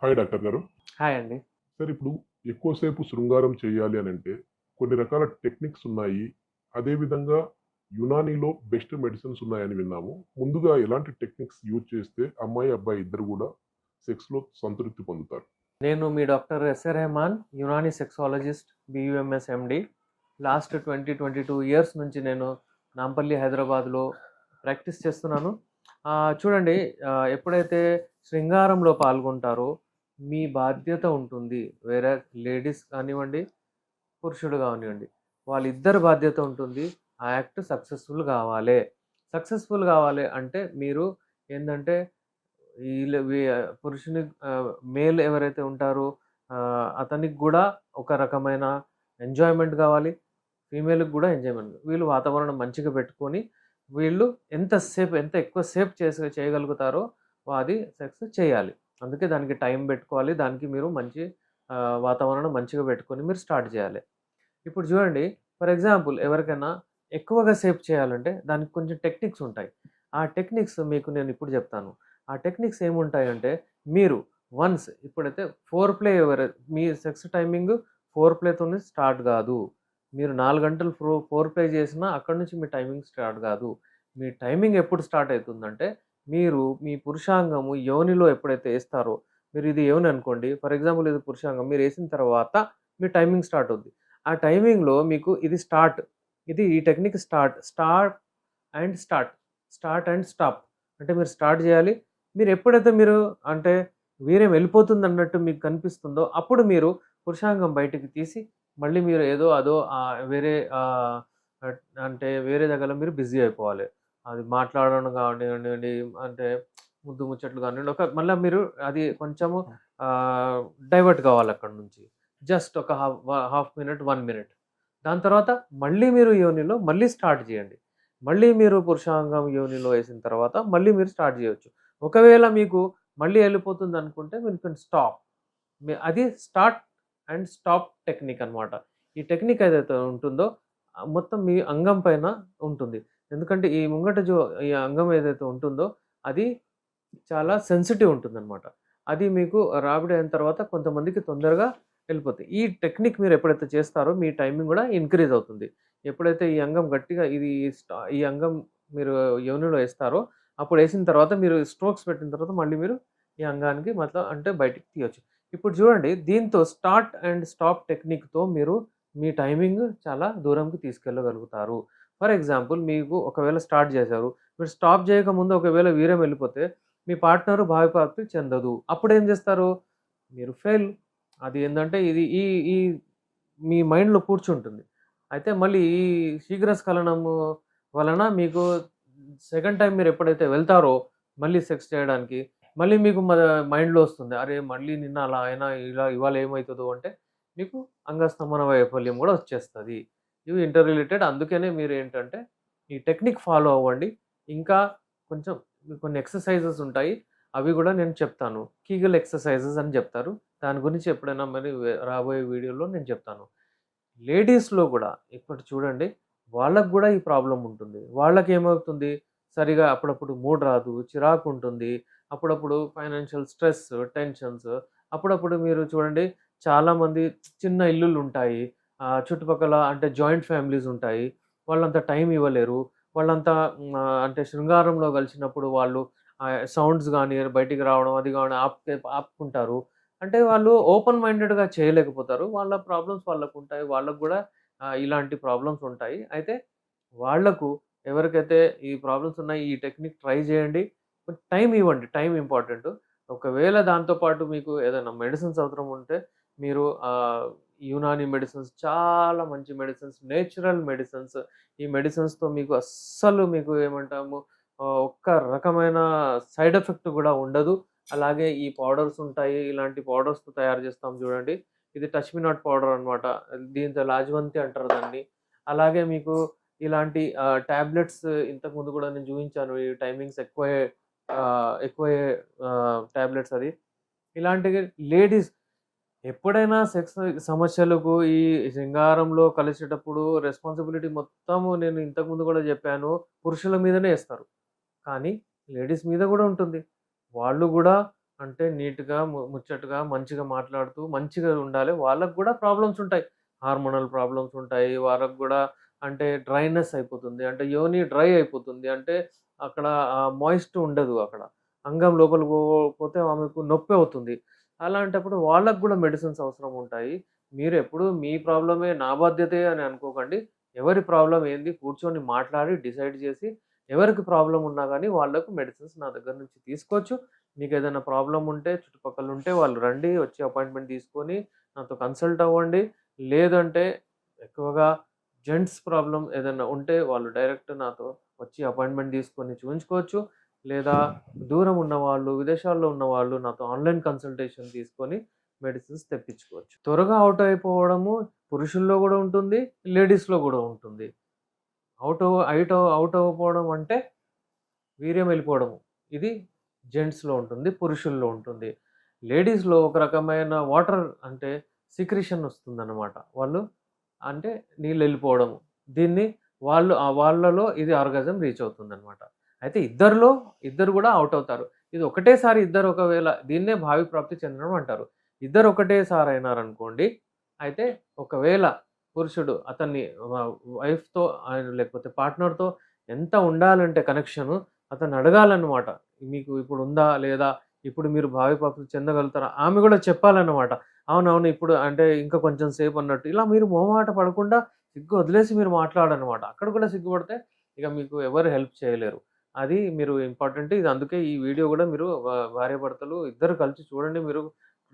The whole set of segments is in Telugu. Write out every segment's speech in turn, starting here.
హాయ్ డాక్టర్ గారు. హాయ్ అండి. సార్ ఇప్పుడు ఎక్కువసేపు శృంగారం చేయాలి అనంటే కొన్ని రకాల టెక్నిక్స్ ఉన్నాయి. అదే విధంగా యునానీలో బెస్ట్ మెడిసిన్స్ ఉన్నాయని విన్నాము. ముందుగా ఎలాంటి టెక్నిక్స్ యూజ్ చేస్తే అమ్మాయి, అబ్బాయి ఇద్దరు గూడా సెక్స్‌లో సంతృప్తి పొందుతారు? నేను మీ doctor SA Rehman, Unani sexologist, BUMS MD. Last 22 years నుంచి నేను నాంపల్లి, హైదరాబాద్‌లో ప్రాక్టీస్ చేస్తున్నాను. చూడండి, ఎప్పుడైతే శృంగారంలో పాల్గొంటారో మీ బాధ్యత ఉంటుంది. వేరే లేడీస్ కానివ్వండి, పురుషుడు కానివ్వండి, వాళ్ళిద్దరి బాధ్యత ఉంటుంది. ఆ యాక్ట్ సక్సెస్‌ఫుల్ కావాలే. సక్సెస్‌ఫుల్ కావాలి అంటే మీరు ఏందంటే ఈళ్ళు పురుషుని మేల్ ఎవరైతే ఉంటారో అతనికి గూడా ఒక రకమైన ఎంజాయ్‌మెంట్ గావాలి. ఫీమేల్‌కి గూడా ఎంజాయ్‌మెంట్. వీళ్ళు వాతావరణం మంచిగా పెట్టుకొని, వీళ్ళు ఎంత ఎక్కువ సేపు చేయగలుగుతారో అది సెక్స్ చేయాలి. అందుకే దానికి టైం బెట్టుకోవాలి. దానికి మీరు మంచి వాతావరణం మంచిగా పెట్టుకొని మీరు స్టార్ట్ జేయాలి. ఇప్పుడు చూడండి, ఫర్ ఎగ్జాంపుల్ ఎవరికైనా ఎక్కువగా సేవ్ చేయాలంటే దానికి కొంచెం టెక్నిక్స్ ఉంటాయి. ఆ టెక్నిక్స్ మీకు నేను ఇప్పుడు చెప్తాను. ఆ టెక్నిక్స్ ఏముంటాయంటే మీరు వన్స్ ఇప్పుడైతే ఫోర్ ప్లే మీ సెక్స్ టైమింగ్ ఫోర్ ప్లేతోనే స్టార్ట్ కాదు. మీరు 4 గంటలు ఫోర్ ప్లే చేసినా అక్కడి నుంచి మీ టైమింగ్ స్టార్ట్ కాదు. మీ టైమింగ్ ఎప్పుడు స్టార్ట్ అవుతుందంటే మీరు మీ పురుషాంగము యోనిలో ఎప్పుడైతే ఏస్తారో, మీరు ఇది యోని అనుకోండి. ఫర్ ఎగ్జాంపుల్ ఇది పురుషాంగం. మీరు ఏసిన తర్వాత మీ టైమింగ్ స్టార్ట్ అవుద్ది. ఆ టైమింగ్‌లో మీకు ఇది స్టార్ట్. ఈ technique start. And start. Start and stop. అంటే మీరు స్టార్ట్ జేయాలి. మీరెప్పుడైతే మీరు అంటే వీర్యం వెళ్ళిపోతుందన్నట్టు మీకు కనిపిస్తుందో, అప్పుడు మీరు పురుషాంగం బయటికి తీసి, మళ్ళీ మీరు ఏదో అదో వేరే అంటే వేరే దగ్గర మీరు బిజీ అయిపోవాలి. అది మాట్లాడడం కానివ్వండి, అంటే ముద్దు ముచ్చట్లు కానివ్వండి, మళ్ళా మీరు అది కొంచెము డైవర్ట్ కావాలక్కడి నుంచి. జస్ట్ ఒక హాఫ్ మినిట్, 1 మినిట్. దాని తర్వాత మళ్ళీ మీరు యోనిలో మళ్ళీ స్టార్ట్ జేయండి. మళ్ళీ మీరు పురుషాంగం యోనిలో ఏసిన తర్వాత మళ్ళీ మీరు స్టార్ట్ జేయొచ్చు. ఒకవేళ మీకు మళ్ళీ ఎళ్ళిపోతుందనుకుంటే మీరు కెన్ స్టాప్. అది స్టార్ట్ అండ్ స్టాప్ టెక్నిక్ అన్నమాట. ఈ టెక్నిక్ ఏదైతే ఉంటుందో మొత్తం మీ అంగం పైన ఉంటుంది. ఎందుకంటే ఈ అంగం ఏదైతే ఉంటుందో అది చాలా సెన్సిటివ్ ఉంటుందన్నమాట. అది మీకు రాపిడి అయిన తర్వాత కొంతమందికి తొందరగా వెళ్ళిపోతాయి. ఈ టెక్నిక్ మీరు ఎప్పుడైతే చేస్తారో మీ టైమింగ్ గూడా ఇంక్రీజ్ అవుతుంది. ఎప్పుడైతే ఈ అంగం గట్టిగా ఈ అంగం మీరు యోనిలో ఏస్తారో, అప్పుడేసిన తర్వాత మీరు స్ట్రోక్స్ పెట్టిన తర్వాత మళ్ళీ మీరు ఈ అంగానికి అంటే బయటికి తీయొచ్చు. ఇప్పుడు చూడండి, దీంతో స్టార్ట్ అండ్ స్టాప్ టెక్నిక్‌తో మీరు మీ టైమింగ్ చాలా దూరంకి తీసుకెళ్ళగలుగుతారు. ఫర్ ఎగ్జాంపుల్ మీకు ఒకవేళ స్టార్ట్ చేశారు. మీరు స్టాప్ చేయకముందు ఒకవేళ వీర్యం వెళ్ళిపోతే మీ పార్ట్నరు భావిప్రాప్తి చెందదు. అప్పుడేం జేస్తారు? మీరు ఫెయిల్. అది ఏందంటే ఇది ఈ ఈ మీ మైండ్‌లో కూర్చుంటుంది. అయితే మళ్ళీ ఈ శీఘ్రస్ఖలనము వలన మీకు సెకండ్ టైమ్ మీరెప్పుడైతే వెళ్తారో మళ్ళీ సెక్స్ చేయడానికి, మళ్ళీ మీకు మైండ్‌లో వస్తుంది. అరే! మళ్ళీ నిన్న అలా అయినా ఇవాళ ఏమైతదో అంటే మీకు అంగస్తంభన వైఫల్యం గూడా వచ్చేస్తది. ఇవి ఇంటర్ రిలేటెడ్. అందుకనే మీరేంటంటే ఈ టెక్నిక్ ఫాలో అవ్వండి. ఇంకా కొంచెం కొన్ని ఎక్సర్‌సైజెస్ ఉంటాయి. అవి గూడా నేను చెప్తాను. కీగల్ ఎక్సర్‌సైజెస్ అని జెప్తారు. దాని గురించి ఎప్పుడైనా మరి రాబోయే వీడియోలో నేను చెప్తాను. లేడీస్‌లో గూడా ఇప్పుడు చూడండి, వాళ్ళకి గూడా ఈ ప్రాబ్లమ్ ఉంటుంది. వాళ్ళకేమవుతుంది, సరిగా అప్పుడప్పుడు మూడ్ రాదు, చిరాకుంటుంది. అప్పుడప్పుడు ఫైనాన్షియల్ స్ట్రెస్, టెన్షన్స్. అప్పుడప్పుడు మీరు చూడండి, చాలామంది చిన్న ఇల్లులుంటాయి. చుట్టుపక్కల అంటే జాయింట్ ఫ్యామిలీస్ ఉంటాయి. వాళ్ళంత టైం ఇవ్వలేరు. వాళ్ళంతా అంటే శృంగారంలో కలిసినప్పుడు వాళ్ళు సౌండ్స్ గాని బయటికి రావడం, అది గాని ఆపుకుంటారు. అంటే వాళ్ళు ఓపెన్ మైండెడ్‌గా చేయలేకపోతారు. వాళ్ళ ప్రాబ్లమ్స్ వాళ్ళకుంటాయి. వాళ్ళకి గూడా ఇలాంటి ప్రాబ్లమ్స్ ఉంటాయి. అయితే వాళ్ళకు ఎవరికైతే ఈ ప్రాబ్లమ్స్ ఉన్నాయో ఈ టెక్నిక్ ట్రై జేయండి. టైమ్ ఇవ్వండి. Time important. ఒకవేళ దాంతో పాటు మీకు ఏదైనా మెడిసిన్స్ అవసరం ఉంటే మీరు యునాని మెడిసిన్స్ చాలా మంచి మెడిసిన్స్, నేచురల్ మెడిసిన్స్. ఈ మెడిసిన్స్‌తో మీకు అస్సలు మీకు ఏమంటాము ఒక్క రకమైన సైడ్ ఎఫెక్ట్ గూడా ఉండదు. అలాగే ఈ పౌడర్స్ ఉంటాయి. ఇలాంటి పౌడర్స్‌తో తయారు చేస్తాం చూడండి. ఇది టచ్ మీ నాట్ పౌడర్ అన్నమాట. దీంతో లాజ్వంతి అంటారు దాన్ని. అలాగే మీకు ఇలాంటి టాబ్లెట్స్ ఇంతకుముందు గూడా నేను చూయించాను. ఈ టైమింగ్స్ ఎక్కువయ్యే టాబ్లెట్స్ అది. ఇలాంటివి లేడీస్ ఎప్పుడైనా సెక్స్ సమస్యలకు ఈ సింగారంలో కలిసేటప్పుడు రెస్పాన్సిబిలిటీ మొత్తము నేను ఇంతకుముందు గూడా జెప్పాను. పురుషుల మీదనే ఏస్తారు. కానీ లేడీస్ మీద గూడా ఉంటుంది. వాళ్ళు గూడా అంటే నీట్‌గా, ముచ్చటగా, మంచిగా మాట్లాడుతూ మంచిగా ఉండాలి. వాళ్ళకి గూడా ప్రాబ్లమ్స్ ఉంటాయి. హార్మోనల్ ప్రాబ్లమ్స్ ఉంటాయి. వాళ్ళకి గూడా అంటే డ్రైనెస్ అయిపోతుంది. అంటే యోని డ్రై అయిపోతుంది. అంటే అక్కడ మాయిస్ట్ ఉండదు అక్కడ. అంగం లోపలికి పోతే ఆమెకు నొప్పి అవుతుంది. అలాంటప్పుడు వాళ్ళకి గూడా మెడిసిన్స్ అవసరం ఉంటాయి. మీరెప్పుడు మీ ప్రాబ్లమే నా బాధ్యతే అని అనుకోకండి. ఎవరి ప్రాబ్లమ్ ఏంది కూర్చొని మాట్లాడి డిసైడ్ చేసి ఎవరికి ప్రాబ్లమ్ ఉన్నా గానీ వాళ్ళకు మెడిసిన్స్ నా దగ్గర నుంచి తీసుకోవచ్చు. మీకేదైనా ప్రాబ్లమ్ ఉంటే చుట్టుపక్కల ఉంటే వాళ్ళు రండి. వచ్చి అపాయింట్‌మెంట్ తీసుకొని నాతో కన్సల్ట్ అవ్వండి. లేదంటే ఎక్కువగా జెంట్స్ ప్రాబ్లమ్ ఏదైనా ఉంటే వాళ్ళు డైరెక్ట్ నాతో వచ్చి అపాయింట్‌మెంట్ తీసుకొని చూయించుకోవచ్చు. లేదా దూరం ఉన్నవాళ్ళు, విదేశాల్లో ఉన్నవాళ్ళు నాతో ఆన్‌లైన్ కన్సల్టేషన్ తీసుకొని మెడిసిన్స్ తెప్పించుకోవచ్చు. త్వరగా ఔట్ అయిపోవడము పురుషుల్లో గూడా ఉంటుంది. లేడీస్‌లో గూడా ఉంటుంది. ఔట్ అవ్వకపోవడం అంటే వీర్యం వెళ్ళిపోవడము. ఇది జెంట్స్‌లో ఉంటుంది. పురుషుల్లో ఉంటుంది. లేడీస్‌లో ఒక రకమైన వాటర్ అంటే సిక్రిషన్ వస్తుందన్నమాట. వాళ్ళు అంటే నీళ్ళెళ్ళిపోవడము. దీన్ని వాళ్ళలో ఇది ఆర్గాజం రీచ్ అవుతుందన్నమాట. అయితే ఇద్దరు గూడా ఔట్ అవుతారు. ఇది ఒకటేసారి ఇద్దరు ఒకవేళ దీన్నే భావి ప్రాప్తి చెందడం అంటారు. ఇద్దరు ఒకటేసారి అయినారనుకోండి. అయితే ఒకవేళ పురుషుడు అతన్ని వైఫ్‌తో లేకపోతే పార్ట్నర్‌తో ఎంత ఉండాలంటే కనెక్షను అతన్ని అడగాలన్నమాట. మీకు ఇప్పుడుందా? లేదా? ఇప్పుడు మీరు భావి ప్రాప్తి చెందగలుగుతారా? ఆమె గూడా చెప్పాలన్నమాట. అవునవును. ఇప్పుడు అంటే ఇంకా కొంచెం సేపన్నట్టు. ఇలా మీరు మొహమాట పడకుండా సిగ్గు వదిలేసి మీరు మాట్లాడనమాట. అక్కడ కూడా సిగ్గుపడితే ఇక మీకు ఎవరు హెల్ప్ చేయలేరు. అది మీరు ఇంపార్టెంట్. ఇది అందుకే ఈ వీడియో గూడా మీరు భార్యాభర్తలు ఇద్దరు కలిసి చూడండి. మీరు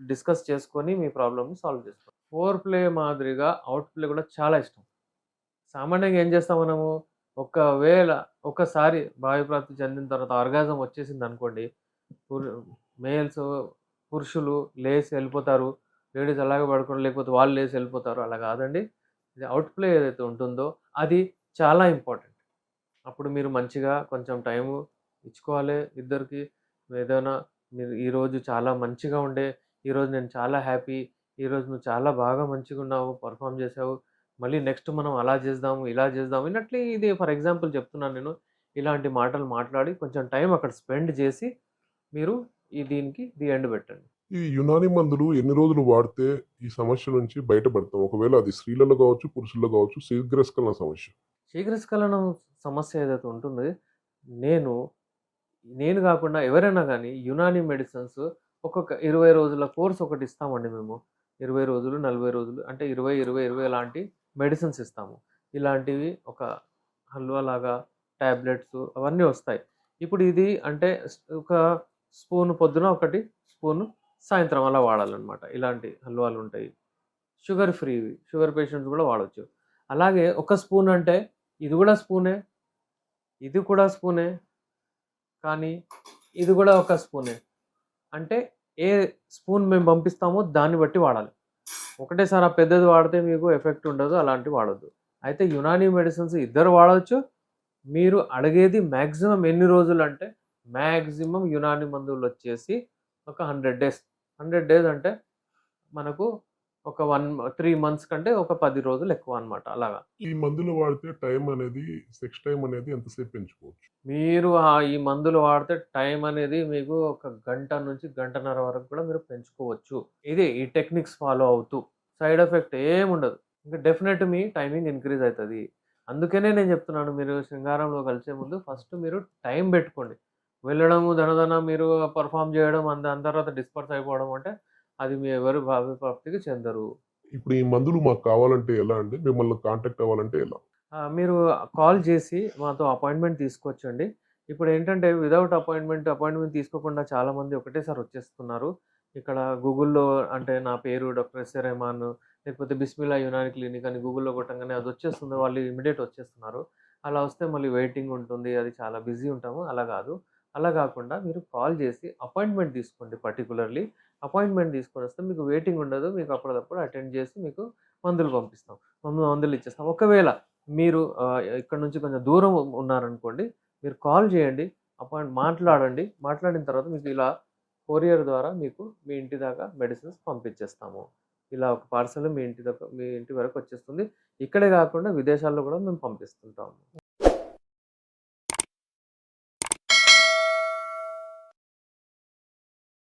డిస్కస్ చేసుకొని మీ ప్రాబ్లమ్‌ని సాల్వ్ చేసుకోండి. ఫోర్ ప్లే మాదిరిగా ఔట్ ప్లే గూడా చాలా ఇష్టం. సామాన్యంగా ఏం చేస్తాం మనము, ఒకవేళ ఒకసారి భావి ప్రాప్తి చెందిన తర్వాత ఆర్గాజం వచ్చేసిందనుకోండి, పురు మేల్స్ పురుషులు లేసి ఎళ్ళిపోతారు. లేడీస్ అలాగే పడుకొని లేకపోతే వాళ్ళు లేసి ఎళ్ళిపోతారు. అలా కాదండి. ఇది ఔట్ ప్లే ఏదైతే ఉంటుందో అది చాలా ఇంపార్టెంట్. అప్పుడు మీరు మంచిగా కొంచెం టైము ఇచ్చుకోవాలి ఇద్దరికి. ఏదైనా మీరు ఈరోజు చాలా మంచిగా ఉండే, ఈరోజు నేను చాలా హ్యాపీ, ఈరోజు నువ్వు చాలా బాగా మంచిగున్నావు, పెర్ఫార్మ్ చేశావు. మళ్ళీ నెక్స్ట్ మనం అలా చేద్దాము, ఇలా చేద్దాము అన్నట్లు ఇది ఫర్ ఎగ్జాంపుల్ చెప్తున్నాను నేను. ఇలాంటి మాటలు మాట్లాడి కొంచెం టైం అక్కడ స్పెండ్ చేసి మీరు దీనికి ఎండ్ పెట్టండి. ఈ యునాని మందులు ఎన్ని రోజులు వాడితే ఈ సమస్య నుంచి బయటపడతాం? ఒకవేళ అది స్త్రీలలో కావచ్చు, పురుషుల్లో కావచ్చు, శీఘ్రస్ఖలన సమస్య. శీఘ్రస్ఖలనం సమస్య ఏదైతే ఉంటుందో నేను నేను గాకుండా ఎవరైనా గానీ యునాని మెడిసిన్స్ ఒక్కొక్క 20 రోజుల కోర్స్ ఒకటి ఇస్తామండి మేము. 20 రోజులు, 40 రోజులు అంటే 20, 20, 20 లాంటి మెడిసిన్స్ ఇస్తాము. ఇలాంటివి ఒక హల్వా లాగా టాబ్లెట్స్ అవన్నీ వస్తాయి. ఇప్పుడు ఇది అంటే ఒక స్పూన్ పొద్దున ఒకటి, స్పూను సాయంత్రం అలా వాడాలనమాట. ఇలాంటి హల్వాలుంటాయి. షుగర్ ఫ్రీవి. షుగర్ పేషెంట్స్ గూడా వాడొచ్చు. అలాగే ఒక స్పూన్ అంటే ఇది గూడా స్పూనే, ఇది కూడా స్పూనే. కానీ ఇది గూడా ఒక స్పూనే. అంటే ఏ స్పూన్ మేము పంపిస్తామో దాన్ని బట్టి వాడాలి. ఒకటేసారి ఆ పెద్దది వాడితే మీకు ఎఫెక్ట్ ఉండదు. అలాంటివి వాడొద్దు. అయితే యునాని మెడిసిన్స్ ఇద్దరు వాడొచ్చు. మీరు అడిగేది మాక్సిమం ఎన్ని రోజులంటే, మాక్సిమం యునాని మందులొచ్చేసి ఒక 100 డేస్. 100 డేస్ అంటే మనకు ఒక 3 మంత్స్ కంటే ఒక 10 రోజులు ఎక్కువనమాట అలాగా. ఈ మందులు వాడితే సెక్స్ టైమ్ అనేది ఎంతసేపు పెంచుకోవచ్చు? మీరు ఈ మందులు వాడితే టైం అనేది మీకు ఒక గంట నుంచి గంటన్నర వరకు కూడా మీరు పెంచుకోవచ్చు. ఈ టెక్నిక్స్ ఫాలో అవుతూ. సైడ్ ఎఫెక్ట్ ఏముండదు. ఇంక డెఫినెట్ మీ టైమింగ్ ఇంక్రీజ్ అయితది. అందుకనే నేను చెప్తున్నాను మీరు శృంగారంలో కలిసే ముందు ఫస్ట్ మీరు టైం పెట్టుకోండి. వెళ్ళడము దనదన మీరు పెర్ఫార్మ్ చేయడం దాని తర్వాత డిస్పర్స్ అయిపోవడం అంటే అది మీ ఎవరు భావి ప్రాప్తికి చెందరు. ఇప్పుడు ఈ మందులు మాకు కావాలంటే ఎలా అండి? మిమ్మల్ని కాంటాక్ట్ అవ్వాలంటే ఎలా? మీరు కాల్ చేసి మాతో అపాయింట్‌మెంట్ తీసుకోవచ్చండి. ఇప్పుడేంటంటే వితౌట్ అపాయింట్‌మెంట్ తీసుకోకుండా చాలామంది ఒకటేసారి వచ్చేస్తున్నారు. ఇక్కడ గూగుల్‌లో అంటే నా పేరు డాక్టర్ ఎస్ఏ రెహమాన్ లేకపోతే బిస్మిల్లా యునాని క్లినిక్ అని గూగుల్‌లో కొట్టంగానే అదొచ్చేస్తుంది. వాళ్ళు ఇమ్మీడియేట్ వచ్చేస్తున్నారు. అలా వస్తే మళ్ళీ వెయిటింగ్ ఉంటుంది. అది చాలా బిజీ ఉంటాము. అలా గాదు. అలా గాకుండా మీరు కాల్ చేసి అపాయింట్‌మెంట్ తీసుకోండి పర్టిక్యులర్‌లీ. అపాయింట్‌మెంట్ తీసుకొనొస్తే మీకు వెయిటింగ్ ఉండదు. మీకు అప్పటిదప్పుడు అటెండ్ చేసి మీకు మందులు పంపిస్తాం. మందులు ఇచ్చేస్తాం. ఒకవేళ మీరు ఇక్కడ నుంచి కొంచెం దూరం ఉన్నారనుకోండి, మీరు కాల్ చేయండి. మాట్లాడండి. మాట్లాడిన తర్వాత మీకు ఇలా కొరియర్ ద్వారా మీకు మీ ఇంటి దాకా మెడిసిన్స్ పంపించేస్తాము. ఇలా ఒక పార్సెల్ మీ ఇంటి వరకు వచ్చేస్తుంది. ఇక్కడే కాకుండా విదేశాల్లో కూడా మేము పంపిస్తుంటాము.